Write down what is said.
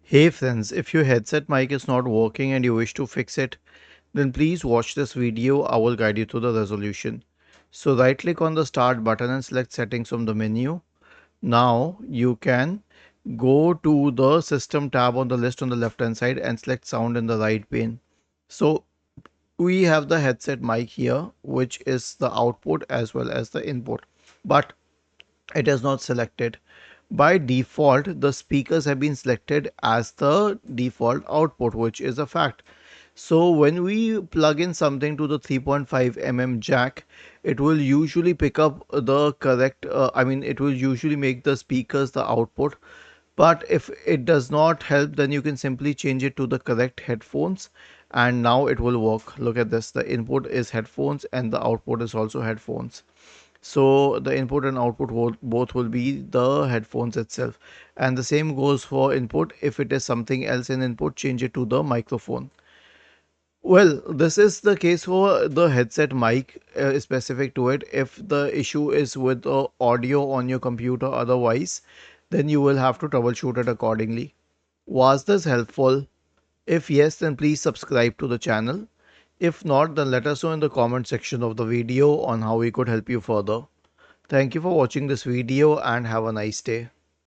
Hey friends, if your headset mic is not working and you wish to fix it, then please watch this video. I will guide you to the resolution. So right click on the start button and select settings from the menu. Now you can go to the system tab on the list on the left hand side and select sound in the right pane. So we have the headset mic here, which is the output as well as the input, but it is not selected. By default, the speakers have been selected as the default output, which is a fact. So when we plug in something to the 3.5 jack, it will usually pick up the correct, it will usually make the speakers the output. But if it does not help, then you can simply change it to the correct headphones and now it will work. Look at this. The input is headphones and the output is also headphones. So the input and output both will be the headphones itself. And the same goes for input. If it is something else in input, change it to the microphone. Well, this is the case for the headset mic specific to it. If the issue is with the audio on your computer otherwise, then you will have to troubleshoot it accordingly. Was this helpful? If yes, then please subscribe to the channel. If not, then let us know in the comment section of the video on how we could help you further. Thank you for watching this video and have a nice day.